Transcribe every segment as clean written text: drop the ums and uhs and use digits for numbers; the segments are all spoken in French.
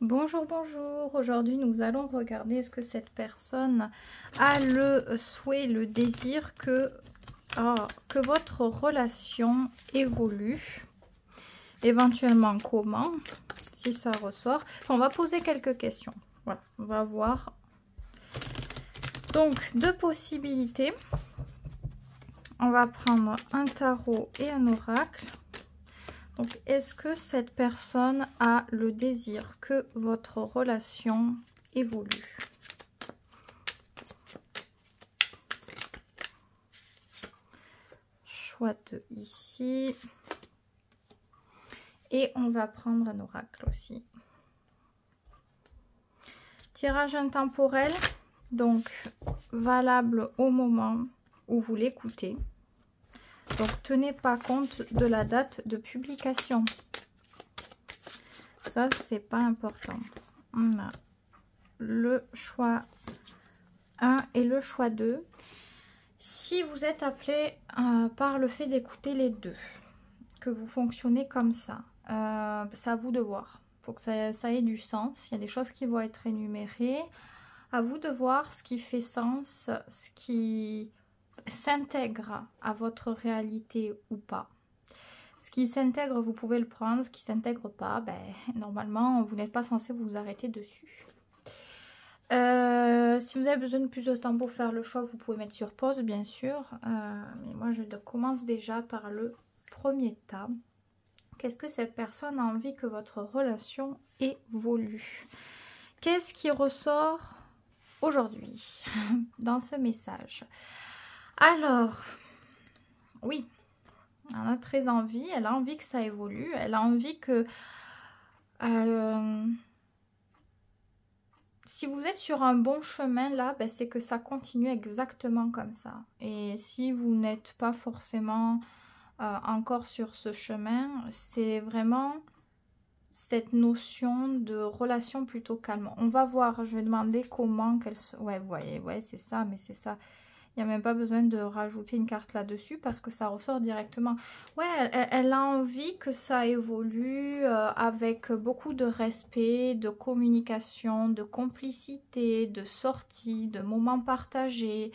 Bonjour, bonjour. Aujourd'hui, nous allons regarder est-ce que cette personne a le souhait, le désir que votre relation évolue. Éventuellement, comment, si ça ressort. Enfin, on va poser quelques questions. Voilà, on va voir. Donc, deux possibilités. On va prendre un tarot et un oracle. Donc, est-ce que cette personne a le désir que votre relation évolue? Choix de ici. Et on va prendre un oracle aussi. Tirage intemporel, donc valable au moment où vous l'écoutez. Donc, tenez pas compte de la date de publication. Ça, c'est pas important. On a le choix 1 et le choix 2. Si vous êtes appelé par le fait d'écouter les deux, que vous fonctionnez comme ça, c'est à vous de voir. Il faut que ça ait du sens. Il y a des choses qui vont être énumérées. À vous de voir ce qui fait sens, ce qui s'intègre à votre réalité ou pas. Ce qui s'intègre, vous pouvez le prendre. Ce qui ne s'intègre pas, normalement, vous n'êtes pas censé vous arrêter dessus. Si vous avez besoin de plus de temps pour faire le choix, vous pouvez mettre sur pause, bien sûr. Mais moi, je commence déjà par le premier tas. Qu'est-ce que cette personne a envie que votre relation évolue? Qu'est-ce qui ressort aujourd'hui dans ce message? Alors, oui, elle a très envie, elle a envie que ça évolue, elle a envie que... si vous êtes sur un bon chemin là, c'est que ça continue exactement comme ça. Et si vous n'êtes pas forcément encore sur ce chemin, c'est vraiment cette notion de relation plutôt calme. On va voir, je vais demander comment qu'elle se... Ouais, vous voyez, ouais, c'est ça, mais c'est ça. Il n'y a même pas besoin de rajouter une carte là-dessus parce que ça ressort directement. Ouais, elle a envie que ça évolue avec beaucoup de respect, de communication, de complicité, de sortie, de moments partagés.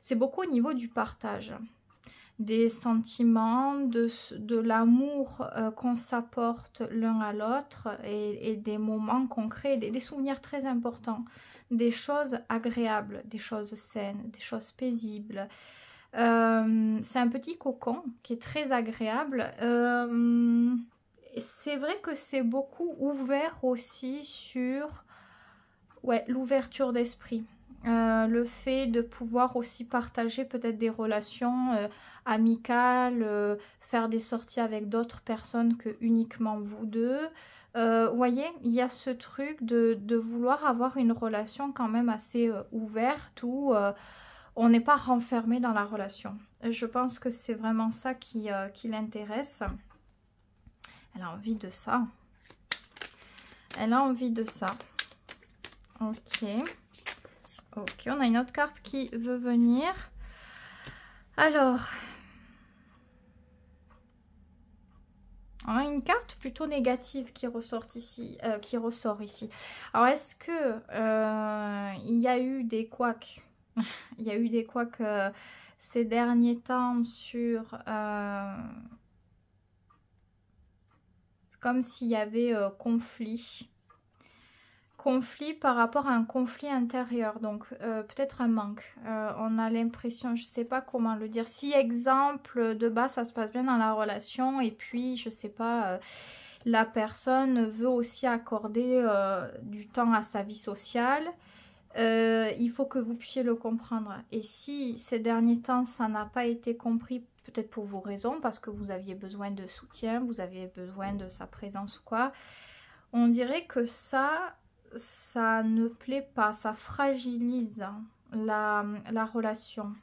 C'est beaucoup au niveau du partage. Des sentiments, de l'amour qu'on s'apporte l'un à l'autre et des moments concrets, des souvenirs très importants, des choses agréables, des choses saines, des choses paisibles. C'est un petit cocon qui est très agréable. C'est vrai que c'est beaucoup ouvert aussi sur l'ouverture d'esprit. Le fait de pouvoir aussi partager peut-être des relations amicales, faire des sorties avec d'autres personnes que uniquement vous deux. Vous voyez, il y a ce truc de vouloir avoir une relation quand même assez ouverte où on n'est pas renfermé dans la relation. Je pense que c'est vraiment ça qui l'intéresse. Elle a envie de ça. Elle a envie de ça. Ok. Ok, on a une autre carte qui veut venir. Alors, on a une carte plutôt négative qui ressort ici. Alors, est-ce que il y a eu des couacs? Il y a eu des couacs ces derniers temps sur... c'est comme s'il y avait conflit par rapport à un conflit intérieur, donc peut-être un manque. On a l'impression, je ne sais pas comment le dire, si exemple de base ça se passe bien dans la relation et puis je ne sais pas, la personne veut aussi accorder du temps à sa vie sociale, il faut que vous puissiez le comprendre. Et si ces derniers temps ça n'a pas été compris, peut-être pour vos raisons, parce que vous aviez besoin de soutien, vous aviez besoin de sa présence ou quoi, on dirait que ça ne plaît pas, ça fragilise la relation.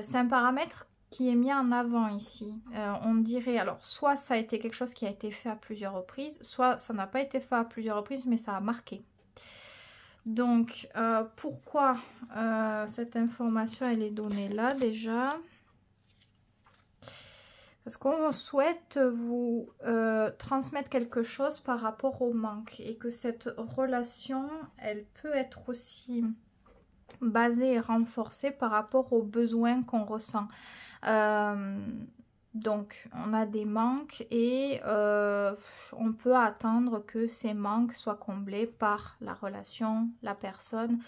C'est un paramètre qui est mis en avant ici. On dirait, alors soit ça a été quelque chose qui a été fait à plusieurs reprises, soit ça n'a pas été fait à plusieurs reprises, mais ça a marqué. Donc, pourquoi cette information elle est donnée là déjà? Parce qu'on souhaite vous transmettre quelque chose par rapport au manque. Et que cette relation, elle peut être aussi basée et renforcée par rapport aux besoins qu'on ressent. Donc, on a des manques et on peut attendre que ces manques soient comblés par la relation, la personne.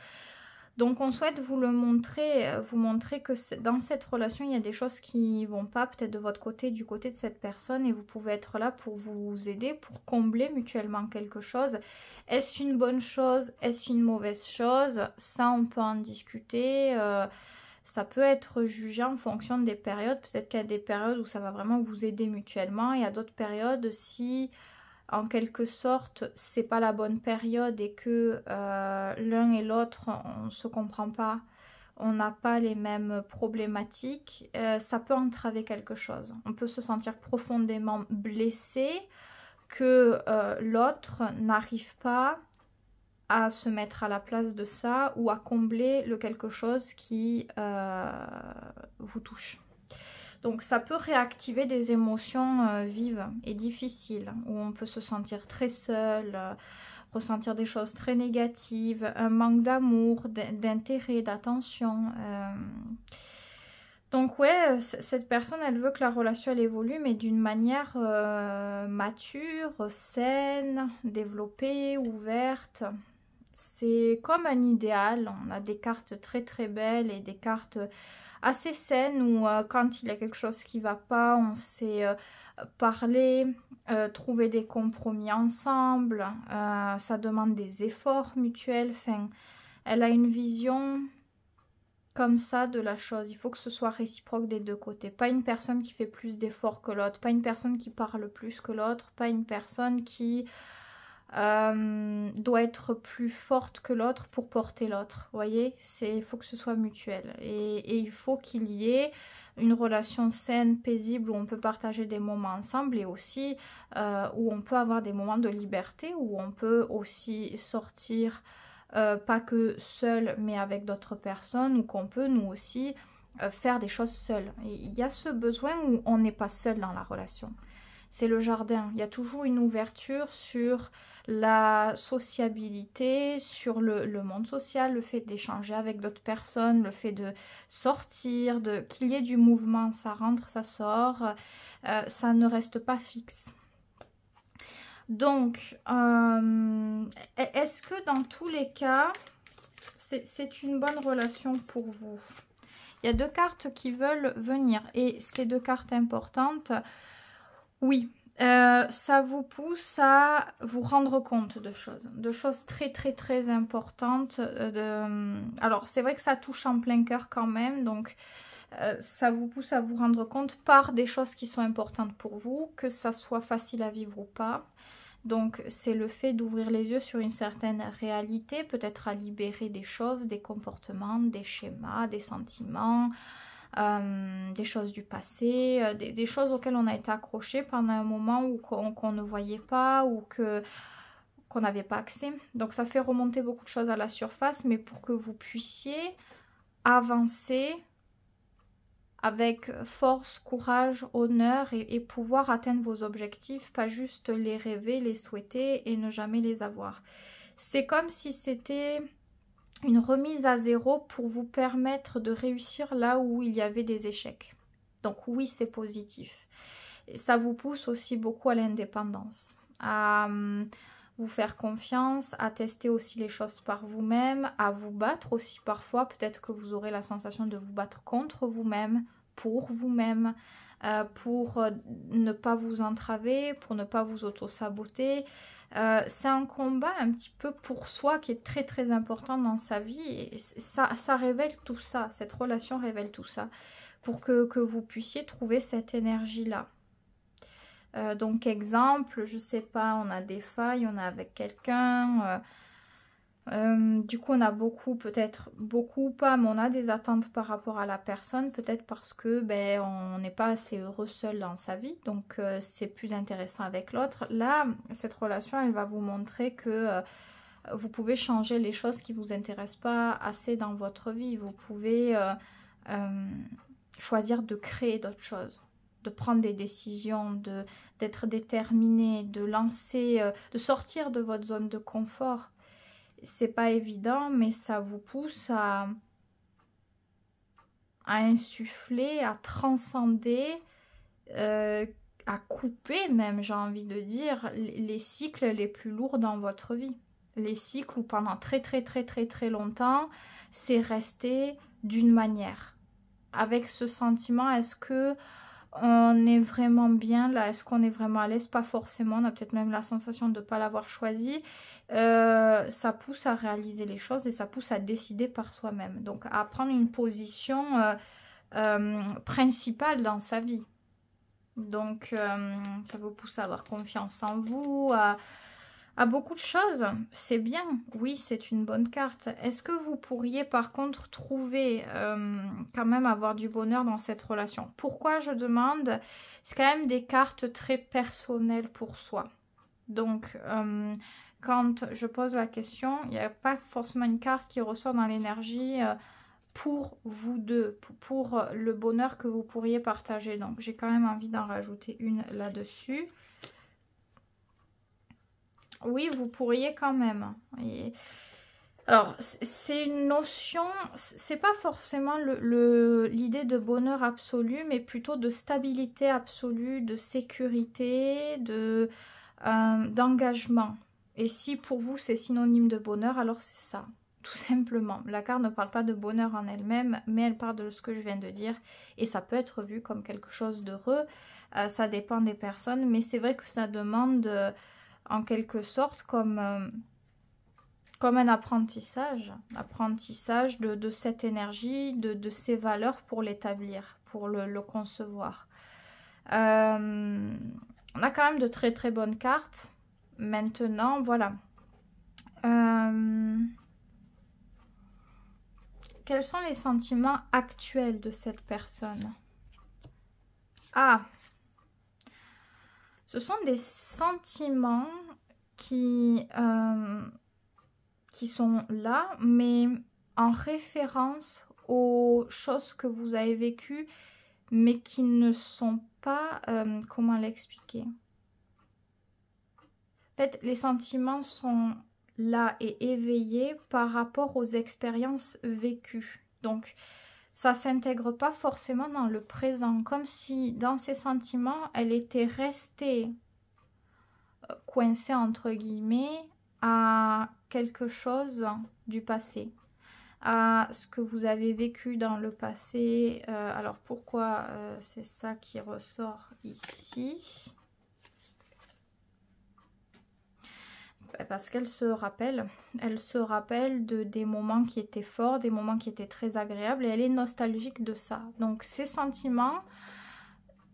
Donc on souhaite vous montrer que dans cette relation, il y a des choses qui vont pas, peut-être de votre côté, du côté de cette personne, et vous pouvez être là pour vous aider, pour combler mutuellement quelque chose. Est-ce une bonne chose? Est-ce une mauvaise chose? Ça, on peut en discuter. Ça peut être jugé en fonction des périodes. Peut-être qu'il y a des périodes où ça va vraiment vous aider mutuellement, et à d'autres périodes, si en quelque sorte c'est pas la bonne période et que l'un et l'autre on se comprend pas, on n'a pas les mêmes problématiques, ça peut entraver quelque chose. On peut se sentir profondément blessé que l'autre n'arrive pas à se mettre à la place de ça ou à combler le quelque chose qui vous touche. Donc ça peut réactiver des émotions vives et difficiles, où on peut se sentir très seul, ressentir des choses très négatives, un manque d'amour, d'intérêt, d'attention. Donc ouais, cette personne, elle veut que la relation, elle évolue, mais d'une manière mature, saine, développée, ouverte. C'est comme un idéal. On a des cartes très très belles et des cartes assez saines où quand il y a quelque chose qui va pas, on sait parler, trouver des compromis ensemble. Ça demande des efforts mutuels. Enfin, elle a une vision comme ça de la chose. Il faut que ce soit réciproque des deux côtés. Pas une personne qui fait plus d'efforts que l'autre, pas une personne qui parle plus que l'autre, pas une personne qui doit être plus forte que l'autre pour porter l'autre. Vous voyez, il faut que ce soit mutuel. Et il faut qu'il y ait une relation saine, paisible, où on peut partager des moments ensemble, et aussi où on peut avoir des moments de liberté, où on peut aussi sortir, pas que seul, mais avec d'autres personnes, ou qu'on peut nous aussi faire des choses seuls. Et il y a ce besoin où on n'est pas seul dans la relation. C'est le jardin. Il y a toujours une ouverture sur la sociabilité, sur le monde social, le fait d'échanger avec d'autres personnes, le fait de sortir, qu'il y ait du mouvement, ça rentre, ça sort, ça ne reste pas fixe. Donc, est-ce que dans tous les cas, c'est une bonne relation pour vous? Il y a deux cartes qui veulent venir, et ces deux cartes importantes, oui, ça vous pousse à vous rendre compte de choses très très très importantes. Alors c'est vrai que ça touche en plein cœur quand même, donc ça vous pousse à vous rendre compte par des choses qui sont importantes pour vous, que ça soit facile à vivre ou pas. Donc c'est le fait d'ouvrir les yeux sur une certaine réalité, peut-être à libérer des choses, des comportements, des schémas, des sentiments, des choses du passé, des choses auxquelles on a été accroché pendant un moment où qu'on ne voyait pas ou qu'on n'avait pas accès. Donc ça fait remonter beaucoup de choses à la surface, mais pour que vous puissiez avancer avec force, courage, honneur, et pouvoir atteindre vos objectifs, pas juste les rêver, les souhaiter et ne jamais les avoir. C'est comme si c'était une remise à zéro pour vous permettre de réussir là où il y avait des échecs. Donc oui, c'est positif. Et ça vous pousse aussi beaucoup à l'indépendance, à vous faire confiance, à tester aussi les choses par vous-même, à vous battre aussi parfois. Peut-être que vous aurez la sensation de vous battre contre vous-même, pour vous-même, pour ne pas vous entraver, pour ne pas vous auto-saboter. C'est un combat un petit peu pour soi qui est très très important dans sa vie, et ça révèle tout ça, cette relation révèle tout ça, pour que vous puissiez trouver cette énergie-là. Donc exemple, je sais pas, on a des failles, on est avec quelqu'un, du coup on a beaucoup, peut-être beaucoup ou pas, mais on a des attentes par rapport à la personne, peut-être parce que ben on n'est pas assez heureux seul dans sa vie, donc c'est plus intéressant avec l'autre. Là, cette relation, elle va vous montrer que vous pouvez changer les choses qui vous intéressent pas assez dans votre vie. Vous pouvez choisir de créer d'autres choses. de prendre des décisions, d'être déterminé, de lancer, de sortir de votre zone de confort. C'est pas évident, mais ça vous pousse à insuffler, à transcender, à couper même, j'ai envie de dire, les cycles les plus lourds dans votre vie. Les cycles où pendant très longtemps, c'est resté d'une manière. Avec ce sentiment, est-ce que on est vraiment bien là? Est-ce qu'on est vraiment à l'aise? Pas forcément, on a peut-être même la sensation de ne pas l'avoir choisi. Ça pousse à réaliser les choses et ça pousse à décider par soi-même. Donc à prendre une position principale dans sa vie. Donc ça vous pousse à avoir confiance en vous, à beaucoup de choses. C'est bien, oui, c'est une bonne carte. Est-ce que vous pourriez par contre trouver, quand même avoir du bonheur dans cette relation? Pourquoi je demande? C'est quand même des cartes très personnelles pour soi. Donc, quand je pose la question, il n'y a pas forcément une carte qui ressort dans l'énergie pour vous deux, pour le bonheur que vous pourriez partager. Donc, j'ai quand même envie d'en rajouter une là-dessus. Oui, vous pourriez quand même. Alors, c'est une notion, c'est pas forcément l'idée de bonheur absolu, mais plutôt de stabilité absolue, de sécurité, d'engagement. Et si pour vous c'est synonyme de bonheur, alors c'est ça, tout simplement. La carte ne parle pas de bonheur en elle-même, mais elle parle de ce que je viens de dire. Et ça peut être vu comme quelque chose d'heureux, ça dépend des personnes, mais c'est vrai que ça demande en quelque sorte comme un apprentissage de cette énergie, de ces valeurs pour l'établir, pour le concevoir. On a quand même de très bonnes cartes. Maintenant, voilà. Quels sont les sentiments actuels de cette personne? Ah, ce sont des sentiments qui sont là, mais en référence aux choses que vous avez vécues, mais qui ne sont pas... comment l'expliquer? En fait, les sentiments sont là et éveillés par rapport aux expériences vécues. Donc, ça s'intègre pas forcément dans le présent, comme si dans ces sentiments, elle était restée coincée entre guillemets à quelque chose du passé, à ce que vous avez vécu dans le passé. Alors pourquoi c'est ça qui ressort ici? Parce qu'elle se rappelle des moments qui étaient forts, des moments qui étaient très agréables, et elle est nostalgique de ça. Donc ces sentiments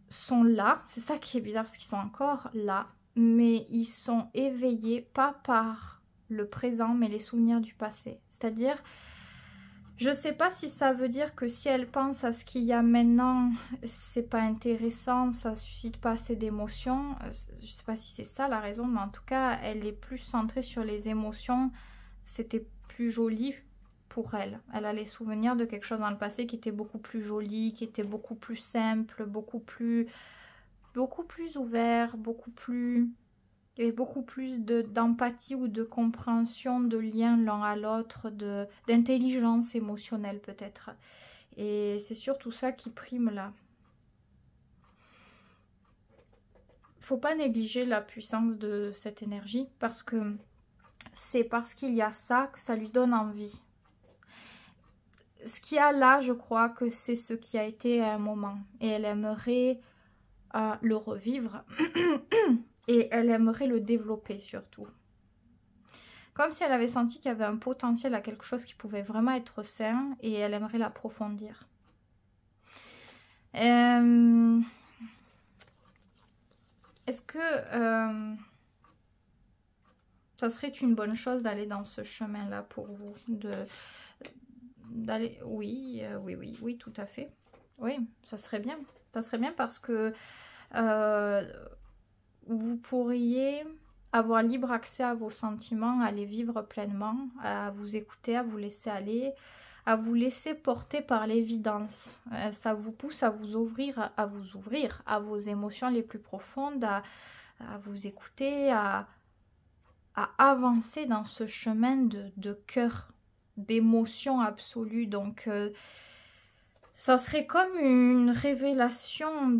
sont là, c'est ça qui est bizarre parce qu'ils sont encore là, mais ils sont éveillés pas par le présent mais les souvenirs du passé. C'est-à-dire, je sais pas si ça veut dire que si elle pense à ce qu'il y a maintenant, c'est pas intéressant, ça suscite pas assez d'émotions. Je sais pas si c'est ça la raison, mais en tout cas, elle est plus centrée sur les émotions. C'était plus joli pour elle. Elle a les souvenirs de quelque chose dans le passé qui était beaucoup plus joli, qui était beaucoup plus simple, beaucoup plus ouvert, beaucoup plus... Il y avait beaucoup plus d'empathie ou de compréhension, de lien l'un à l'autre, d'intelligence émotionnelle peut-être. Et c'est surtout ça qui prime là. Faut pas négliger la puissance de cette énergie parce que c'est parce qu'il y a ça que ça lui donne envie. Ce qu'il y a là, je crois que c'est ce qui a été à un moment. Et elle aimerait le revivre. Et elle aimerait le développer surtout. Comme si elle avait senti qu'il y avait un potentiel à quelque chose qui pouvait vraiment être sain et elle aimerait l'approfondir. Est-ce que ça serait une bonne chose d'aller dans ce chemin-là pour vous? Oui, tout à fait. Oui, ça serait bien. Ça serait bien parce que... vous pourriez avoir libre accès à vos sentiments, à les vivre pleinement, à vous écouter, à vous laisser aller, à vous laisser porter par l'évidence. Ça vous pousse à vous ouvrir à vos émotions les plus profondes, à vous écouter, à avancer dans ce chemin de cœur, d'émotion absolue. Donc, ça serait comme une révélation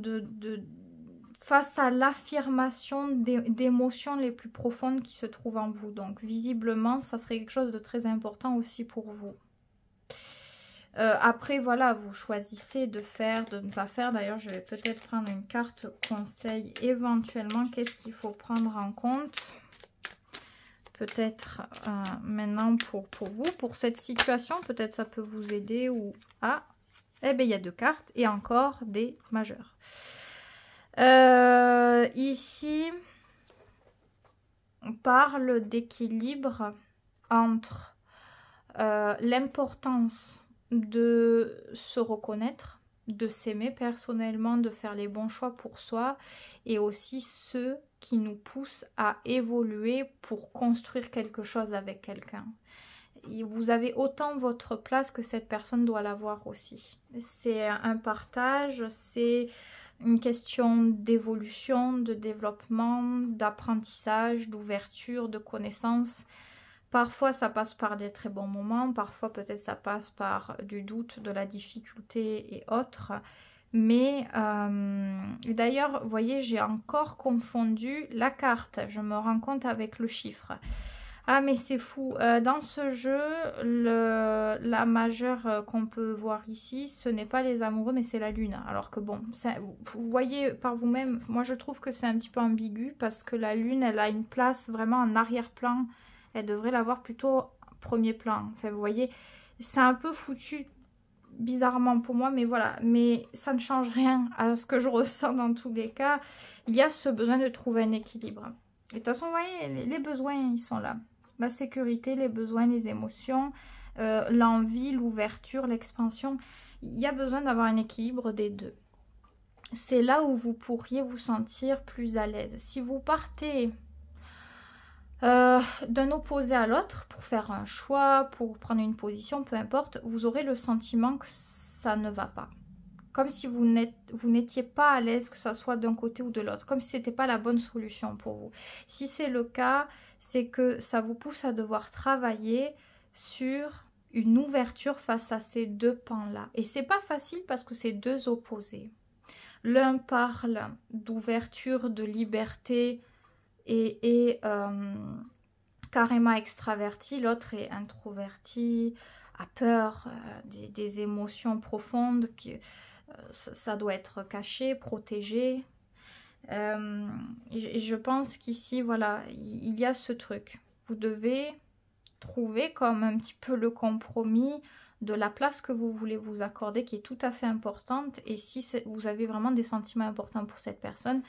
face à l'affirmation d'émotions les plus profondes qui se trouvent en vous. Donc, visiblement, ça serait quelque chose de très important aussi pour vous. Après, voilà, vous choisissez de faire, de ne pas faire. D'ailleurs, je vais peut-être prendre une carte conseil éventuellement. Qu'est-ce qu'il faut prendre en compte? Peut-être maintenant pour vous, pour cette situation, peut-être ça peut vous aider ou... Ah, eh bien, il y a 2 cartes et encore des majeurs. Ici, on parle d'équilibre entre l'importance de se reconnaître, de s'aimer personnellement, de faire les bons choix pour soi et aussi ceux qui nous poussent à évoluer pour construire quelque chose avec quelqu'un. Vous avez autant votre place que cette personne doit l'avoir aussi. C'est un partage, c'est une question d'évolution, de développement, d'apprentissage, d'ouverture, de connaissance. Parfois, ça passe par des très bons moments, parfois peut-être ça passe par du doute, de la difficulté et autres. Mais d'ailleurs, vous voyez, j'ai encore confondu la carte. Je me rends compte avec le chiffre. Ah, mais c'est fou. Dans ce jeu, la majeure qu'on peut voir ici, ce n'est pas les amoureux, mais c'est la lune. Alors que bon, vous voyez par vous-même, moi je trouve que c'est un petit peu ambigu parce que la lune, elle a une place vraiment en arrière-plan. Elle devrait l'avoir plutôt premier plan. Enfin, vous voyez, c'est un peu foutu bizarrement pour moi, mais voilà. Mais ça ne change rien à ce que je ressens dans tous les cas. Il y a ce besoin de trouver un équilibre. Et de toute façon, vous voyez, les besoins, ils sont là. La sécurité, les besoins, les émotions, l'envie, l'ouverture, l'expansion. Il y a besoin d'avoir un équilibre des deux. C'est là où vous pourriez vous sentir plus à l'aise. Si vous partez d'un opposé à l'autre pour faire un choix, pour prendre une position, peu importe, vous aurez le sentiment que ça ne va pas. Comme si vous n'étiez pas à l'aise, que ça soit d'un côté ou de l'autre, comme si ce n'était pas la bonne solution pour vous. Si c'est le cas, c'est que ça vous pousse à devoir travailler sur une ouverture face à ces 2 pans-là. Et c'est pas facile parce que c'est 2 opposés. L'un parle d'ouverture, de liberté et carrément extraverti, l'autre est introverti, a peur des émotions profondes, ça doit être caché, protégé. Et je pense qu'ici, voilà, il y a ce truc. Vous devez trouver comme un petit peu le compromis de la place que vous voulez vous accorder, qui est tout à fait importante. Et si vous avez vraiment des sentiments importants pour cette personne,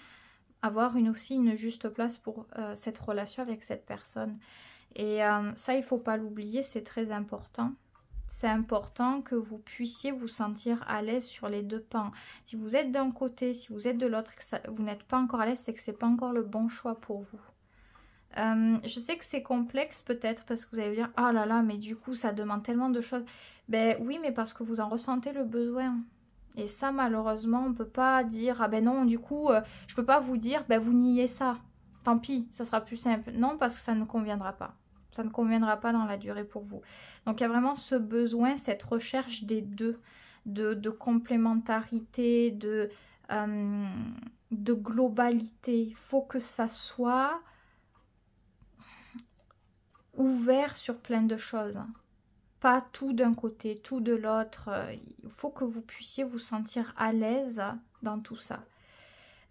avoir aussi une juste place pour cette relation avec cette personne. Et ça, il ne faut pas l'oublier, c'est très important. C'est important que vous puissiez vous sentir à l'aise sur les 2 pans. Si vous êtes d'un côté, si vous êtes de l'autre, que vous n'êtes pas encore à l'aise, c'est que ce n'est pas encore le bon choix pour vous. Je sais que c'est complexe peut-être parce que vous allez me dire « Ah là là, mais du coup, ça demande tellement de choses. » Ben oui, mais parce que vous en ressentez le besoin. Et ça, malheureusement, on ne peut pas dire « Ah ben non, du coup, je ne peux pas vous dire, ben vous niez ça. Tant pis, ça sera plus simple. » Non, parce que ça ne conviendra pas. Ça ne conviendra pas dans la durée pour vous. Donc, il y a vraiment ce besoin, cette recherche des deux, de complémentarité, de globalité. Il faut que ça soit ouvert sur plein de choses. Pas tout d'un côté, tout de l'autre. Il faut que vous puissiez vous sentir à l'aise dans tout ça.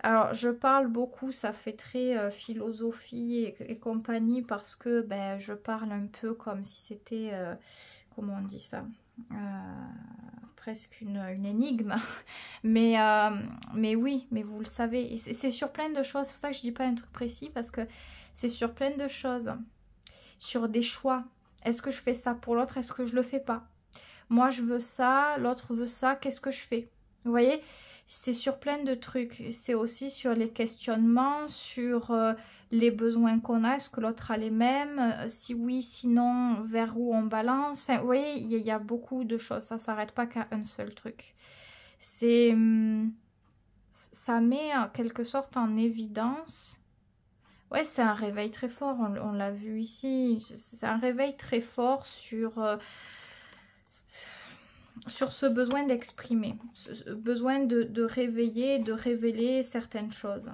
Alors, je parle beaucoup, ça fait très philosophie et compagnie parce que ben, je parle un peu comme si c'était, comment on dit ça, presque une énigme. mais oui, mais vous le savez. C'est sur plein de choses, c'est pour ça que je ne dis pas un truc précis parce que c'est sur plein de choses. Sur des choix. Est-ce que je fais ça pour l'autre? Est-ce que je le fais pas? Moi, je veux ça, l'autre veut ça, qu'est-ce que je fais? Vous voyez? c'est sur plein de trucs. C'est aussi sur les questionnements, sur les besoins qu'on a. Est-ce que l'autre a les mêmes? Si oui, sinon, vers où on balance? Enfin, vous voyez, il y a beaucoup de choses. Ça ne s'arrête pas qu'à un seul truc. C'est... ça met en quelque sorte en évidence. Ouais, c'est un réveil très fort. On l'a vu ici. C'est un réveil très fort sur ce besoin d'exprimer, ce besoin de réveiller, de révéler certaines choses.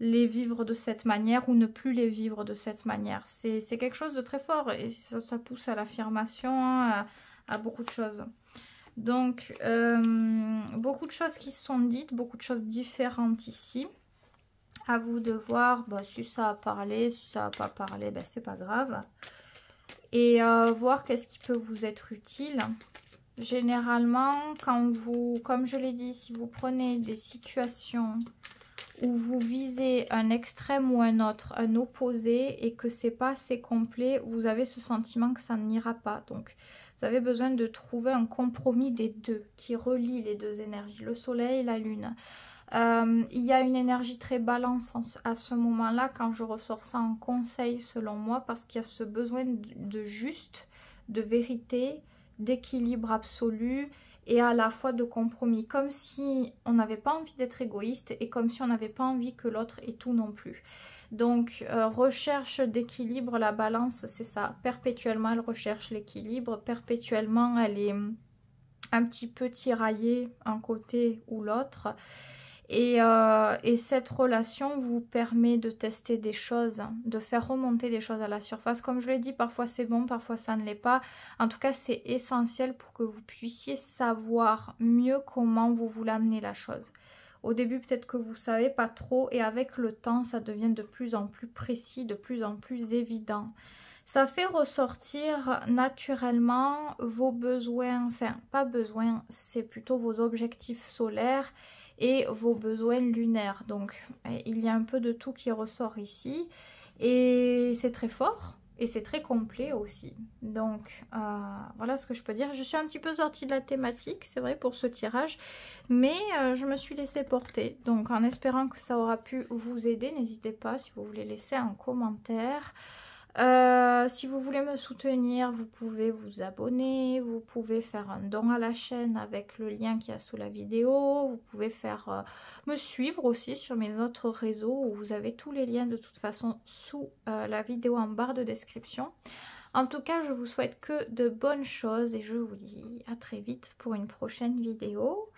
Les vivre de cette manière ou ne plus les vivre de cette manière. C'est quelque chose de très fort et ça pousse à l'affirmation, hein, à beaucoup de choses. Donc, beaucoup de choses qui sont dites, beaucoup de choses différentes ici. À vous de voir si ça a parlé, si ça n'a pas parlé, c'est pas grave. Et voir qu'est-ce qui peut vous être utile. Généralement, quand vous, comme je l'ai dit, si vous prenez des situations où vous visez un extrême ou un autre, un opposé, et que c'est pas assez complet, vous avez ce sentiment que ça n'ira pas. Donc, vous avez besoin de trouver un compromis des deux, qui relie les deux énergies, le soleil et la lune. Il y a une énergie très balance à ce moment-là, quand je ressors ça en conseil selon moi, parce qu'il y a ce besoin de juste, de vérité, d'équilibre absolu et à la fois de compromis, comme si on n'avait pas envie d'être égoïste et comme si on n'avait pas envie que l'autre ait tout non plus. Donc recherche d'équilibre, la balance, c'est ça, perpétuellement elle recherche l'équilibre, perpétuellement elle est un petit peu tiraillée un côté ou l'autre. Et cette relation vous permet de tester des choses, de faire remonter des choses à la surface. Comme je l'ai dit, parfois c'est bon, parfois ça ne l'est pas. En tout cas, c'est essentiel pour que vous puissiez savoir mieux comment vous voulez amener la chose. Au début, peut-être que vous ne savez pas trop et avec le temps, ça devient de plus en plus précis, de plus en plus évident. Ça fait ressortir naturellement vos besoins, enfin pas besoins, c'est plutôt vos objectifs solaires et vos besoins lunaires. Donc il y a un peu de tout qui ressort ici et c'est très fort et c'est très complet aussi. Donc voilà ce que je peux dire. Je suis un petit peu sortie de la thématique, c'est vrai, pour ce tirage, mais je me suis laissée porter. Donc en espérant que ça aura pu vous aider, n'hésitez pas si vous voulez laisser un commentaire. Si vous voulez me soutenir, vous pouvez vous abonner, vous pouvez faire un don à la chaîne avec le lien qui est sous la vidéo, vous pouvez faire me suivre aussi sur mes autres réseaux où vous avez tous les liens de toute façon sous la vidéo en barre de description. En tout cas, je vous souhaite que de bonnes choses et je vous dis à très vite pour une prochaine vidéo.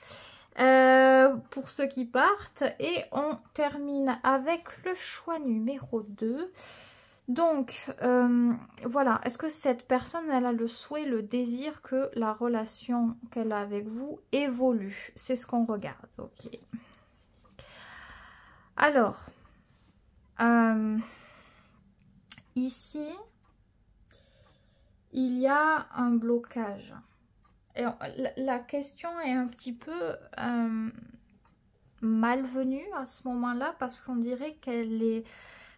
Pour ceux qui partent, et on termine avec le choix numéro 2. Donc, voilà, est-ce que cette personne, elle a le souhait, le désir que la relation qu'elle a avec vous évolue? C'est ce qu'on regarde, ok. Alors, ici, il y a un blocage. Et la question est un petit peu malvenue à ce moment-là parce qu'on dirait qu'elle est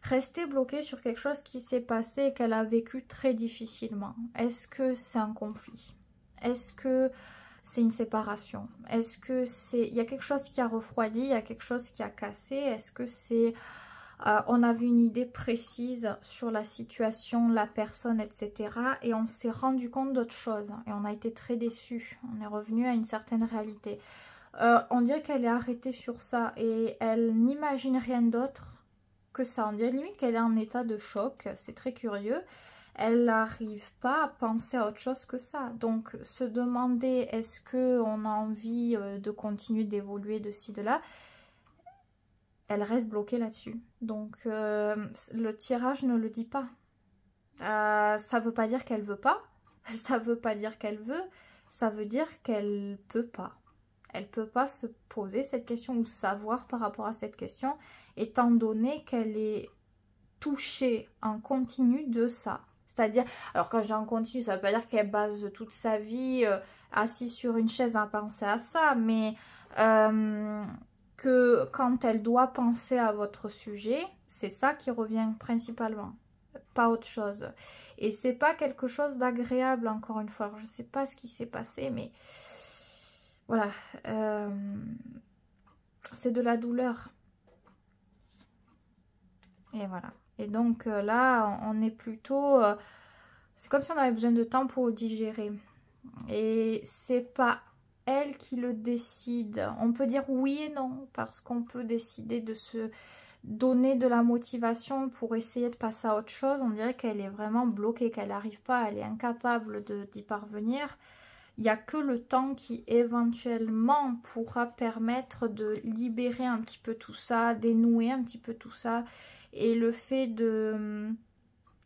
restée bloquée sur quelque chose qui s'est passé et qu'elle a vécu très difficilement. Est-ce que c'est un conflit? Est-ce que c'est une séparation? Est-ce que c'est... Il y a quelque chose qui a refroidi, il y a quelque chose qui a cassé? Est-ce que c'est... on avait une idée précise sur la situation, la personne, etc. Et on s'est rendu compte d'autre chose. Et on a été très déçus. On est revenu à une certaine réalité. On dirait qu'elle est arrêtée sur ça et elle n'imagine rien d'autre que ça. On dirait limite qu'elle est en état de choc. C'est très curieux. Elle n'arrive pas à penser à autre chose que ça. Donc se demander est-ce qu'on a envie de continuer d'évoluer de ci, de là, elle reste bloquée là-dessus. Donc le tirage ne le dit pas. Ça veut pas dire qu'elle veut pas. Ça veut pas dire qu'elle veut. Ça veut dire qu'elle peut pas. Elle peut pas se poser cette question ou savoir par rapport à cette question, étant donné qu'elle est touchée en continu de ça. C'est-à-dire, alors quand je dis en continu, ça veut pas dire qu'elle base toute sa vie assise sur une chaise à penser à ça, mais que quand elle doit penser à votre sujet, c'est ça qui revient principalement, pas autre chose. Et c'est pas quelque chose d'agréable, encore une fois. Alors, je sais pas ce qui s'est passé, mais Voilà, c'est de la douleur. Et voilà. Et donc là, on est plutôt... c'est comme si on avait besoin de temps pour le digérer. Et c'est pas elle qui le décide. On peut dire oui et non, parce qu'on peut décider de se donner de la motivation pour essayer de passer à autre chose. On dirait qu'elle est vraiment bloquée, qu'elle n'arrive pas, elle est incapable d'y parvenir. Il n'y a que le temps qui éventuellement pourra permettre de libérer un petit peu tout ça, dénouer un petit peu tout ça. Et le fait de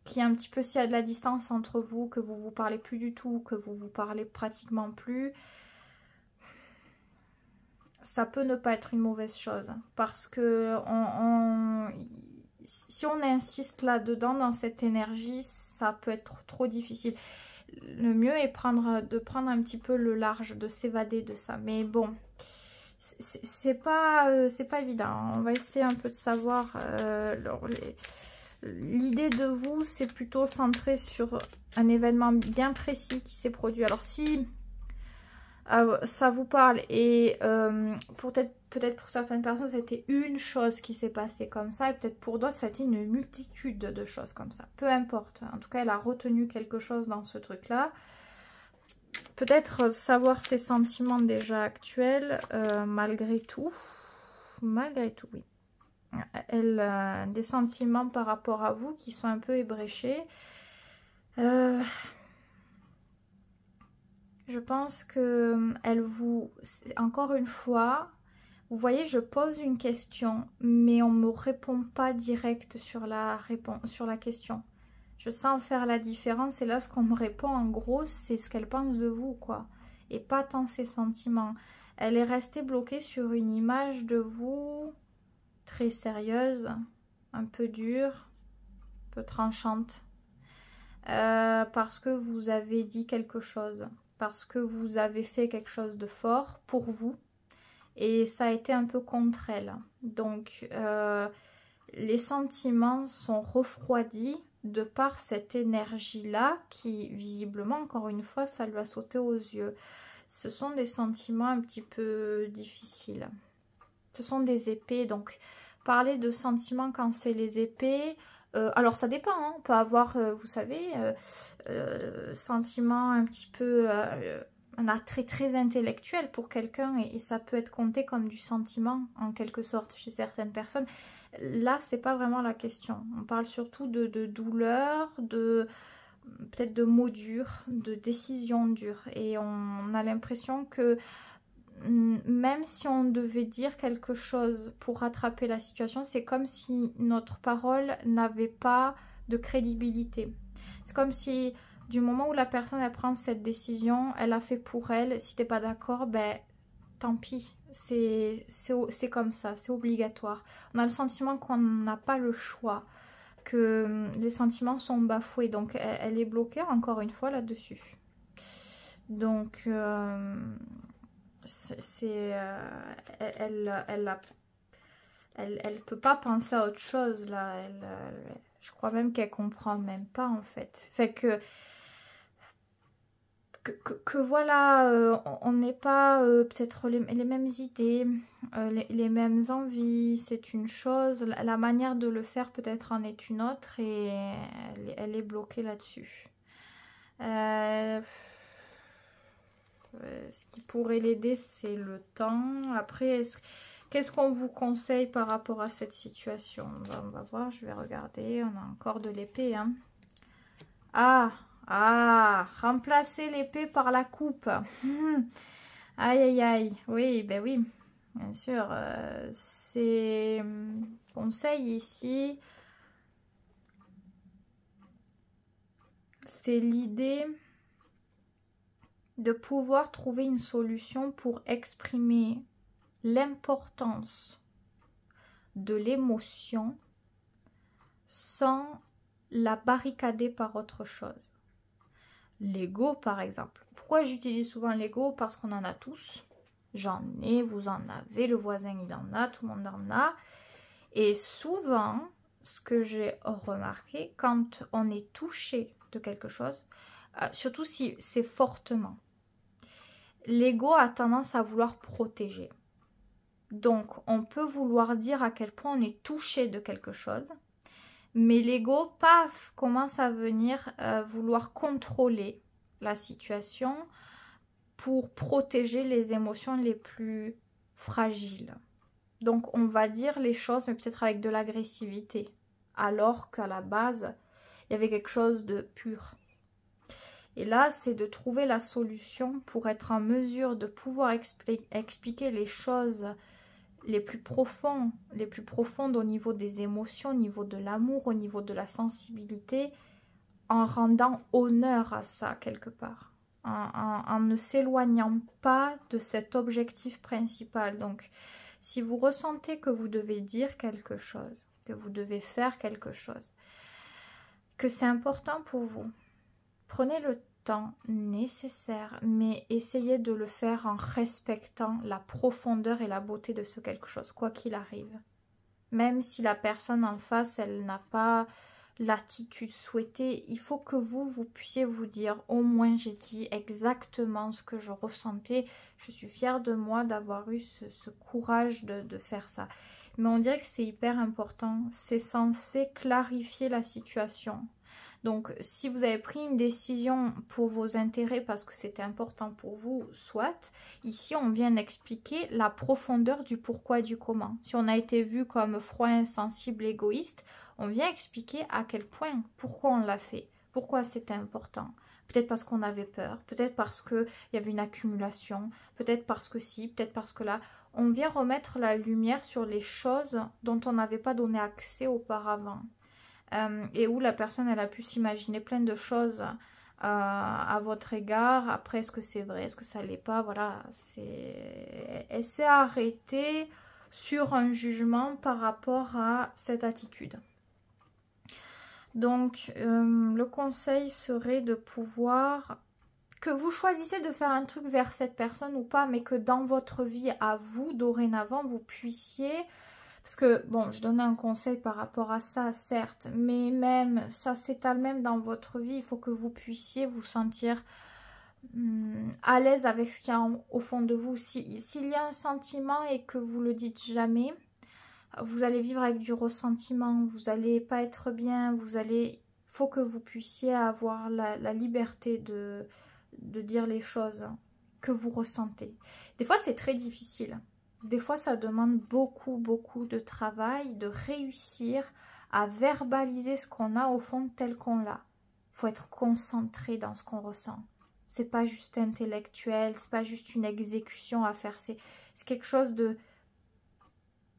qu'il y a un petit peu, s'il y a de la distance entre vous, que vous vous parlez plus du tout, que vous vous parlez pratiquement plus, ça peut ne pas être une mauvaise chose. Parce que si on insiste là-dedans, dans cette énergie, ça peut être trop difficile. Le mieux est de prendre un petit peu le large, de s'évader de ça. Mais bon, c'est pas évident. On va essayer un peu de savoir. L'idée de vous, c'est plutôt centré sur un événement bien précis qui s'est produit. Alors si ça vous parle et peut-être pour certaines personnes, ça a été une chose qui s'est passée comme ça et peut-être pour d'autres, ça a été une multitude de choses comme ça. Peu importe. En tout cas, elle a retenu quelque chose dans ce truc-là. Peut-être savoir ses sentiments déjà actuels, malgré tout. Malgré tout, oui. Elle a des sentiments par rapport à vous qui sont un peu ébréchés. Je pense que elle vous... Encore une fois, vous voyez, je pose une question, mais on ne me répond pas direct sur la question. Je sens faire la différence et là, ce qu'on me répond, en gros, c'est ce qu'elle pense de vous, quoi. Et pas tant ses sentiments. Elle est restée bloquée sur une image de vous très sérieuse, un peu dure, un peu tranchante. Parce que vous avez dit quelque chose. Parce que vous avez fait quelque chose de fort pour vous. Et ça a été un peu contre elle. Donc, les sentiments sont refroidis de par cette énergie-là qui, visiblement, encore une fois, ça lui a sauté aux yeux. Ce sont des sentiments un petit peu difficiles. Ce sont des épées, donc parler de sentiments quand c'est les épées, alors ça dépend, hein. On peut avoir, vous savez, sentiments un petit peu, un attrait très intellectuel pour quelqu'un et ça peut être compté comme du sentiment en quelque sorte chez certaines personnes. Là, c'est pas vraiment la question. On parle surtout de douleur, peut-être de mots durs, de décisions dures. Et on a l'impression que même si on devait dire quelque chose pour rattraper la situation, c'est comme si notre parole n'avait pas de crédibilité. C'est comme si du moment où la personne elle prend cette décision, elle l'a fait pour elle. Si t'es pas d'accord, ben tant pis. C'est comme ça, c'est obligatoire. On a le sentiment qu'on n'a pas le choix, que les sentiments sont bafoués. Donc elle est bloquée encore une fois là-dessus. Donc elle peut pas penser à autre chose là. Je crois même qu'elle comprend même pas en fait. Fait que voilà, on n'est pas peut-être les mêmes idées, les mêmes envies, c'est une chose. La manière de le faire peut-être en est une autre et elle est bloquée là-dessus. Ce qui pourrait l'aider, c'est le temps. Après, qu'est-ce qu'on vous conseille par rapport à cette situation? On va voir, je vais regarder. On a encore de l'épée. Hein. Remplacer l'épée par la coupe. Aïe, aïe, aïe. Oui, ben oui, bien sûr. C'est conseil ici. C'est l'idée de pouvoir trouver une solution pour exprimer l'importance de l'émotion sans la barricader par autre chose. L'ego, par exemple. Pourquoi j'utilise souvent l'ego? Parce qu'on en a tous. J'en ai, vous en avez, le voisin il en a, tout le monde en a. Et souvent, ce que j'ai remarqué, quand on est touché de quelque chose, surtout si c'est fortement, l'ego a tendance à vouloir protéger. Donc, on peut vouloir dire à quel point on est touché de quelque chose, mais l'ego, paf, commence à venir vouloir contrôler la situation pour protéger les émotions les plus fragiles. Donc, on va dire les choses, mais peut-être avec de l'agressivité, alors qu'à la base, il y avait quelque chose de pur. Et là, c'est de trouver la solution pour être en mesure de pouvoir expliquer les choses les plus profondes au niveau des émotions, au niveau de l'amour, au niveau de la sensibilité, en rendant honneur à ça quelque part, en ne s'éloignant pas de cet objectif principal. Donc, si vous ressentez que vous devez dire quelque chose, que vous devez faire quelque chose, que c'est important pour vous, prenez le temps nécessaire, mais essayez de le faire en respectant la profondeur et la beauté de ce quelque chose, quoi qu'il arrive. Même si la personne en face, elle n'a pas l'attitude souhaitée, il faut que vous puissiez vous dire, au moins j'ai dit exactement ce que je ressentais, je suis fière de moi d'avoir eu ce courage de faire ça. Mais on dirait que c'est hyper important, c'est censé clarifier la situation. Donc, si vous avez pris une décision pour vos intérêts parce que c'était important pour vous, soit, ici on vient expliquer la profondeur du pourquoi et du comment. Si on a été vu comme froid, insensible, égoïste, on vient expliquer à quel point, pourquoi on l'a fait, pourquoi c'était important. Peut-être parce qu'on avait peur, peut-être parce qu'il y avait une accumulation, peut-être parce que si, peut-être parce que là. On vient remettre la lumière sur les choses dont on n'avait pas donné accès auparavant. Et où la personne elle a pu s'imaginer plein de choses à votre égard. Après, est-ce que c'est vrai, est-ce que ça l'est pas, voilà, elle s'est arrêtée sur un jugement par rapport à cette attitude. Donc le conseil serait de pouvoir, que vous choisissez de faire un truc vers cette personne ou pas, mais que dans votre vie à vous, dorénavant, vous puissiez. Parce que, bon, je donnais un conseil par rapport à ça, certes, mais même, ça s'étale même dans votre vie. Il faut que vous puissiez vous sentir à l'aise avec ce qu'il y a au fond de vous. S'il y a un sentiment et que vous le dites jamais, vous allez vivre avec du ressentiment, vous n'allez pas être bien, il faut que vous puissiez avoir la liberté de dire les choses que vous ressentez. Des fois, c'est très difficile. Des fois, ça demande beaucoup de travail, de réussir à verbaliser ce qu'on a au fond tel qu'on l'a. Il faut être concentré dans ce qu'on ressent. C'est pas juste intellectuel, c'est pas juste une exécution à faire. C'est quelque chose de...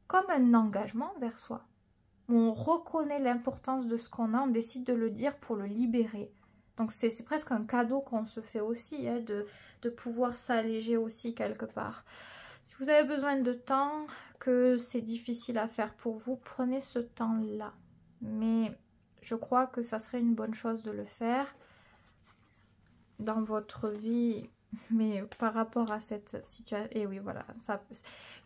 comme un engagement vers soi. Où on reconnaît l'importance de ce qu'on a, on décide de le dire pour le libérer. Donc c'est presque un cadeau qu'on se fait aussi, hein, de pouvoir s'alléger aussi quelque part. Si vous avez besoin de temps, que c'est difficile à faire pour vous, prenez ce temps-là. Mais je crois que ça serait une bonne chose de le faire dans votre vie, mais par rapport à cette situation. Et oui, voilà,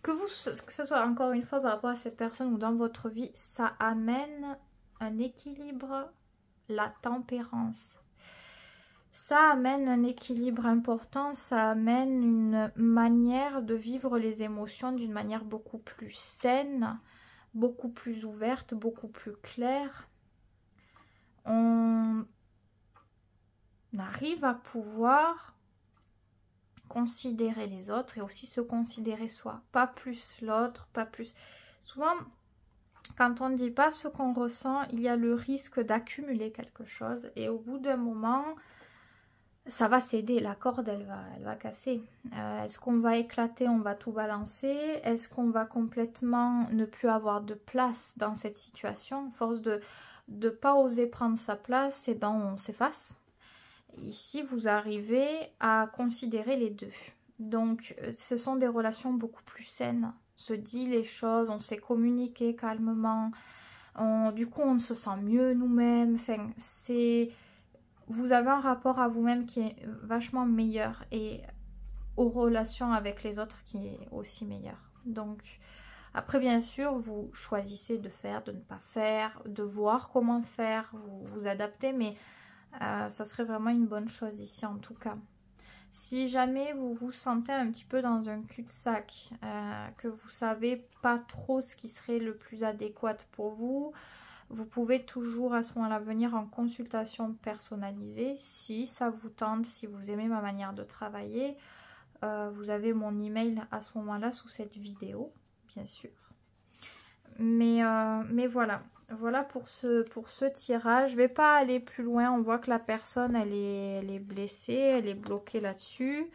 que ce soit encore une fois par rapport à cette personne ou dans votre vie, ça amène un équilibre, la tempérance. Ça amène un équilibre important, ça amène une manière de vivre les émotions d'une manière beaucoup plus saine, beaucoup plus ouverte, beaucoup plus claire. On arrive à pouvoir considérer les autres et aussi se considérer soi. Pas plus l'autre, pas plus... Souvent, quand on ne dit pas ce qu'on ressent, il y a le risque d'accumuler quelque chose et au bout d'un moment... ça va céder, la corde elle va casser. Est-ce qu'on va éclater, on va tout balancer? Est-ce qu'on va complètement ne plus avoir de place dans cette situation? À force de ne pas oser prendre sa place, et ben on s'efface. Ici vous arrivez à considérer les deux. Donc ce sont des relations beaucoup plus saines. On se dit les choses, on sait communiquer calmement. Du coup on se sent mieux nous-mêmes. Enfin, vous avez un rapport à vous-même qui est vachement meilleur et aux relations avec les autres qui est aussi meilleur. Donc, après, bien sûr, vous choisissez de faire, de ne pas faire, de voir comment faire, vous adaptez, mais ça serait vraiment une bonne chose ici en tout cas. Si jamais vous vous sentez un petit peu dans un cul-de-sac, que vous savez pas trop ce qui serait le plus adéquat pour vous, vous pouvez toujours à ce moment-là venir en consultation personnalisée si ça vous tente, si vous aimez ma manière de travailler. Vous avez mon email à ce moment-là sous cette vidéo, bien sûr. Mais voilà. Voilà pour ce tirage. Je vais pas aller plus loin. On voit que la personne, elle est blessée, elle est bloquée là-dessus.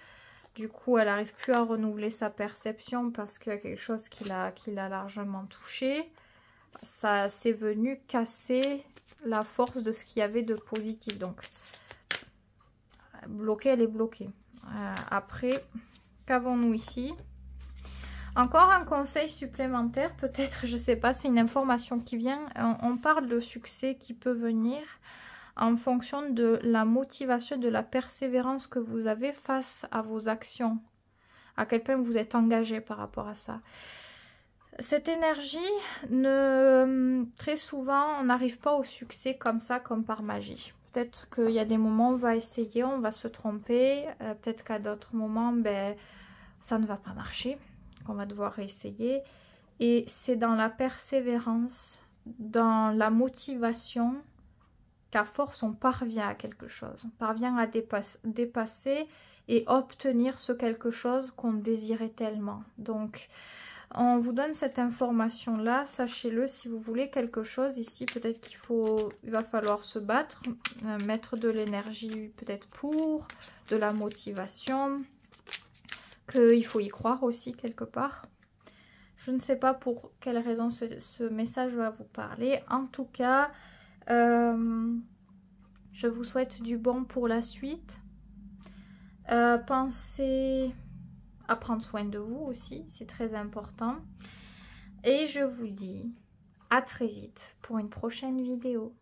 Du coup, elle n'arrive plus à renouveler sa perception parce qu'il y a quelque chose qui l'a largement touchée. Ça c'est venu casser la force de ce qu'il y avait de positif. Donc, bloquée, elle est bloquée. Après, qu'avons-nous ici? Encore un conseil supplémentaire, peut-être, je ne sais pas, c'est une information qui vient. On parle de succès qui peut venir en fonction de la motivation, de la persévérance que vous avez face à vos actions. À quel point vous êtes engagé par rapport à ça. Cette énergie, très souvent, on n'arrive pas au succès comme ça, comme par magie. Peut-être qu'il y a des moments où on va essayer, on va se tromper. Peut-être qu'à d'autres moments, ben, ça ne va pas marcher. On va devoir réessayer. Et c'est dans la persévérance, dans la motivation, qu'à force, on parvient à quelque chose. On parvient à dépasser et obtenir ce quelque chose qu'on désirait tellement. Donc, on vous donne cette information-là, sachez-le, si vous voulez quelque chose ici, peut-être il va falloir se battre, mettre de l'énergie peut-être pour, de la motivation, qu'il faut y croire aussi quelque part. Je ne sais pas pour quelle raison ce message va vous parler. En tout cas, je vous souhaite du bon pour la suite. Pensez à prendre soin de vous aussi, c'est très important. Et je vous dis à très vite pour une prochaine vidéo.